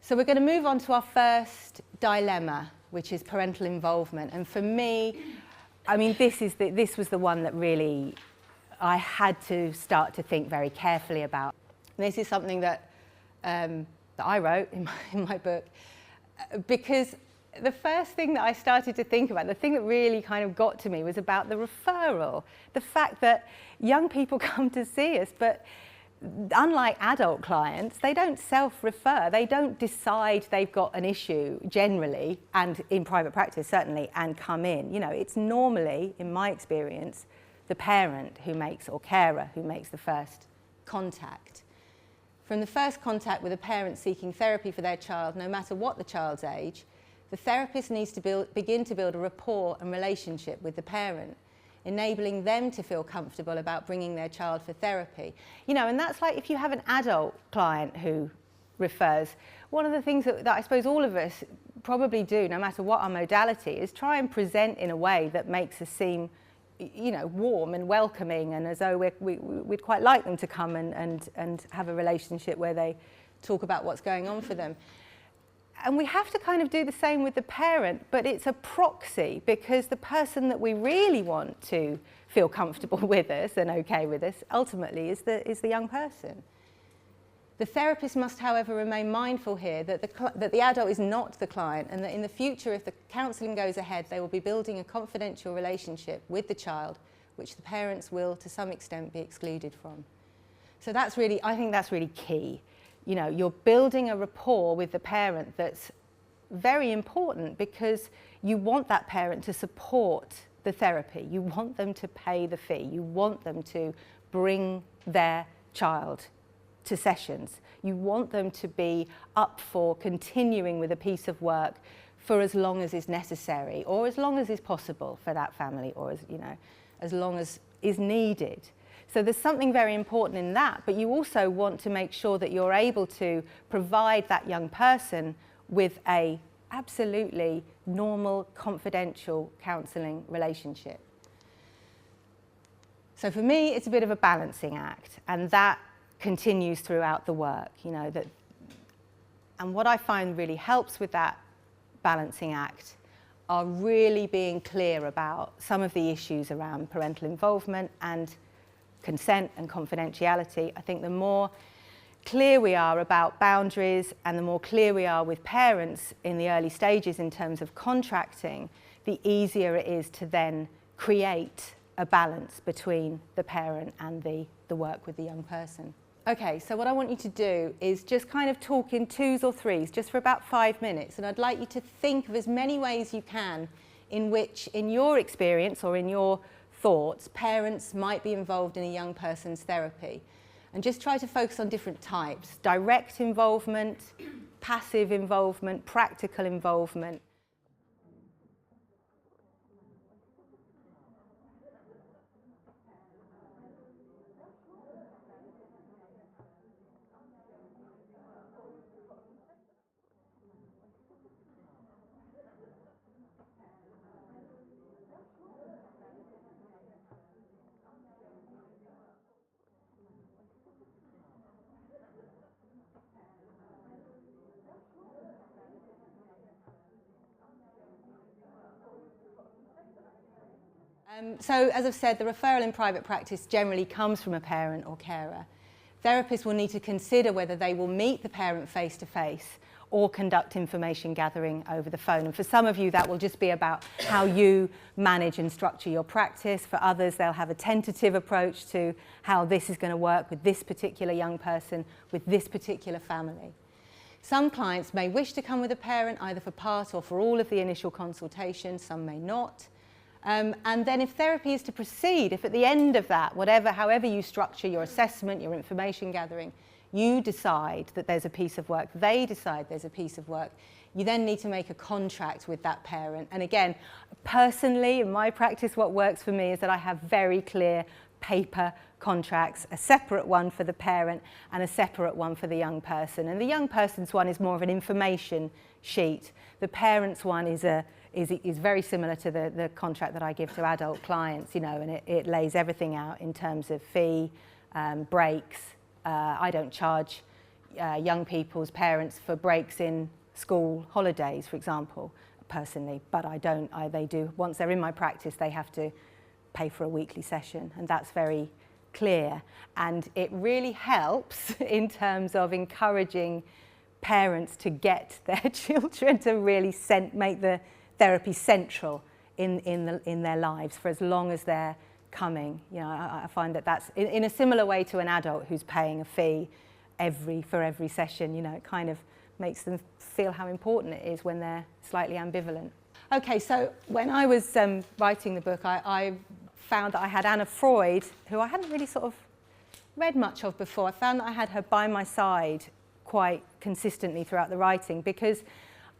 So we're going to move on to our first dilemma, which is parental involvement. And for me, I mean, this was the one that really I had to start to think very carefully about. And this is something that I wrote in my book, because the first thing that I started to think about, the thing that really kind of got to me, was about the referral. The fact that young people come to see us, but unlike adult clients, they don't self-refer. They don't decide they've got an issue generally, and in private practice certainly, and come in. You know, it's normally, in my experience, the parent who makes, or carer, who makes the first contact. From the first contact with a parent seeking therapy for their child, no matter what the child's age, the therapist needs to begin to build a rapport and relationship with the parent, enabling them to feel comfortable about bringing their child for therapy. You know, and that's like if you have an adult client who refers, one of the things that I suppose all of us probably do, no matter what our modality, is try and present in a way that makes us seem, you know, warm and welcoming, and as though we'd quite like them to come and have a relationship where they talk about what's going on for them. And we have to kind of do the same with the parent, but it's a proxy, because the person that we really want to feel comfortable with us and okay with us ultimately is the young person. The therapist must, however, remain mindful here that the adult is not the client, and that in the future, if the counselling goes ahead, they will be building a confidential relationship with the child, which the parents will, to some extent, be excluded from. So that's really, I think that's really key. You know, you're building a rapport with the parent that's very important, because you want that parent to support the therapy. You want them to pay the fee. You want them to bring their child to sessions. You want them to be up for continuing with a piece of work for as long as is necessary, or as long as is possible for that family, or as, you know, as long as is needed. So there's something very important in that, but you also want to make sure that you're able to provide that young person with a absolutely normal, confidential counselling relationship. So for me, it's a bit of a balancing act, and that continues throughout the work, you know, that. And what I find really helps with that balancing act are really being clear about some of the issues around parental involvement and consent and confidentiality. I think the more clear we are about boundaries, and the more clear we are with parents in the early stages in terms of contracting, the easier it is to then create a balance between the parent and the work with the young person. Okay, so what I want you to do is just kind of talk in twos or threes, just for about 5 minutes, and I'd like you to think of as many ways you can in which, in your experience or in your thoughts, parents might be involved in a young person's therapy. And just try to focus on different types: direct involvement, passive involvement, practical involvement. So, as I've said, the referral in private practice generally comes from a parent or carer. Therapists will need to consider whether they will meet the parent face-to-face or conduct information gathering over the phone. And for some of you, that will just be about how you manage and structure your practice. For others, they'll have a tentative approach to how this is going to work with this particular young person, with this particular family. Some clients may wish to come with a parent, either for part or for all of the initial consultation. Some may not. And then if therapy is to proceed, if at the end of that, however you structure your assessment, your information gathering, you decide that there's a piece of work, they decide there's a piece of work, you then need to make a contract with that parent. And again, personally, in my practice, what works for me is that I have very clear paper contracts, a separate one for the parent and a separate one for the young person. And the young person's one is more of an information sheet. The parent's one is very similar to the contract that I give to adult clients, you know, and it lays everything out in terms of fee, breaks. I don't charge, young people's parents for breaks in school holidays, for example, personally, but they do. Once they're in my practice, they have to pay for a weekly session, and that's very clear. And it really helps in terms of encouraging parents to get their children to really make the therapy central in their lives for as long as they're coming. You know, I find that that's in a similar way to an adult who's paying a fee for every session. You know, it kind of makes them feel how important it is when they're slightly ambivalent. Okay, so when I was writing the book, I found that I had Anna Freud, who I hadn't really sort of read much of before. I found that I had her by my side quite consistently throughout the writing, because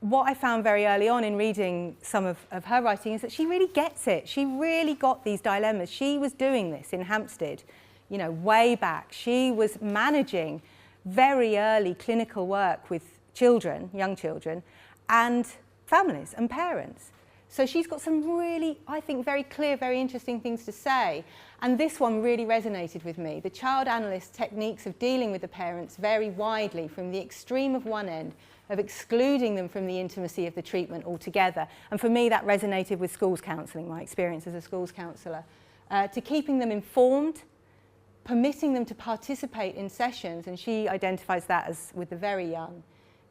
what I found very early on in reading some of her writing is that she really gets it. She really got these dilemmas. She was doing this in Hampstead, you know, way back. She was managing very early clinical work with children, young children, and families and parents. So she's got some really, I think, very clear, very interesting things to say. And this one really resonated with me. The child analyst's techniques of dealing with the parents vary widely, from the extreme of one end, of excluding them from the intimacy of the treatment altogether. And for me, that resonated with schools counselling, my experience as a schools counsellor, to keeping them informed, permitting them to participate in sessions, and she identifies that as with the very young,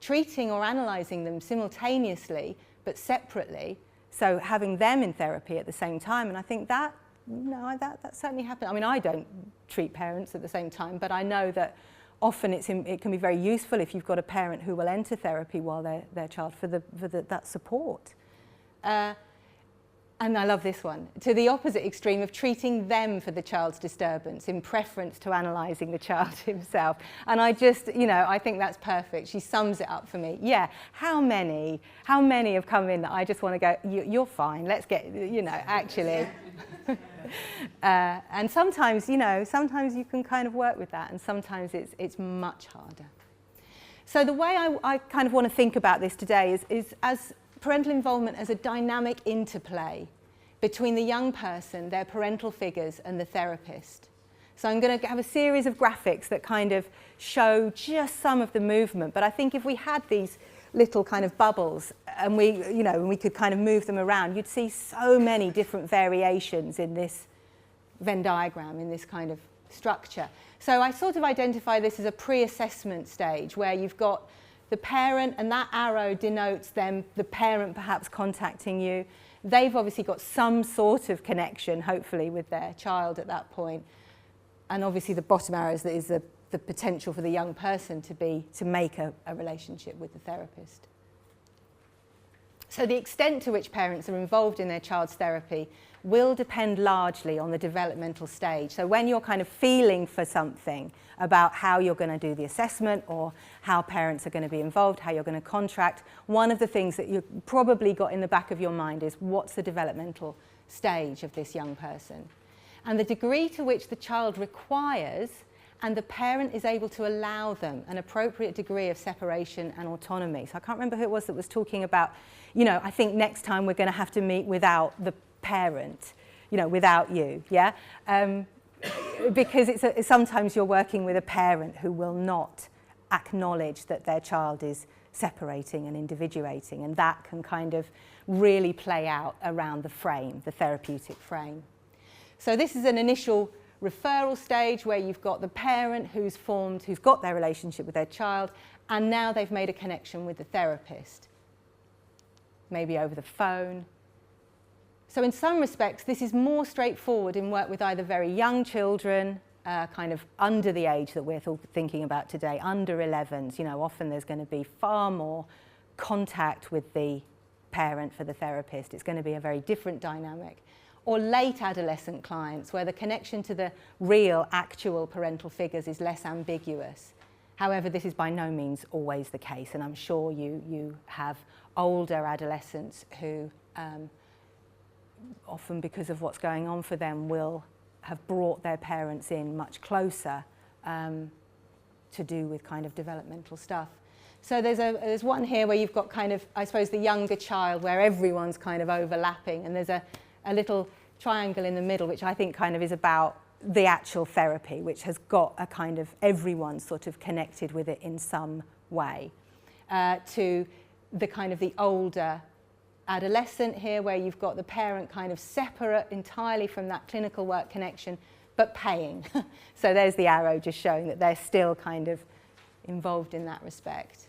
treating or analysing them simultaneously but separately, so having them in therapy at the same time. And I think that, that certainly happens. I mean, I don't treat parents at the same time, but I know that often it can be very useful if you've got a parent who will enter therapy while their child for that support. And I love this one, to the opposite extreme of treating them for the child's disturbance in preference to analysing the child himself. And I just, I think that's perfect. She sums it up for me. Yeah, how many have come in that I just want to go, you're fine, let's get, actually. And sometimes, sometimes you can kind of work with that, and sometimes it's much harder. So the way I kind of want to think about this today is as parental involvement as a dynamic interplay between the young person, their parental figures, and the therapist. So I'm going to have a series of graphics that kind of show just some of the movement, but I think if we had these little kind of bubbles and we could kind of move them around, you'd see so many different variations in this Venn diagram, in this kind of structure. So I sort of identify this as a pre-assessment stage where you've got the parent, and that arrow denotes them, the parent perhaps contacting you. They've obviously got some sort of connection, hopefully, with their child at that point. And obviously the bottom arrow is the potential for the young person to make a relationship with the therapist. So the extent to which parents are involved in their child's therapy will depend largely on the developmental stage. So when you're kind of feeling for something about how you're going to do the assessment or how parents are going to be involved, how you're going to contract, one of the things that you've probably got in the back of your mind is what's the developmental stage of this young person? And the degree to which the child requires and the parent is able to allow them an appropriate degree of separation and autonomy. So I can't remember who it was that was talking about, I think next time we're going to have to meet without the parent, without you, yeah? Because sometimes you're working with a parent who will not acknowledge that their child is separating and individuating, and that can kind of really play out around the frame, the therapeutic frame. So this is an initial referral stage where you've got the parent who's got their relationship with their child, and now they've made a connection with the therapist, maybe over the phone. So in some respects, this is more straightforward in work with either very young children, kind of under the age that we're thinking about today, under 11s. Often there's going to be far more contact with the parent for the therapist. It's going to be a very different dynamic. Or late adolescent clients, where the connection to the real, actual parental figures is less ambiguous. However, this is by no means always the case, and I'm sure you have older adolescents who often, because of what's going on for them, will have brought their parents in much closer to do with kind of developmental stuff. So there's one here where you've got kind of, I suppose, the younger child where everyone's kind of overlapping, and there's a little triangle in the middle which I think kind of is about the actual therapy, which has got a kind of everyone sort of connected with it in some way, to the kind of the older adolescent here, where you've got the parent kind of separate entirely from that clinical work connection, but paying. So there's the arrow just showing that they're still kind of involved in that respect.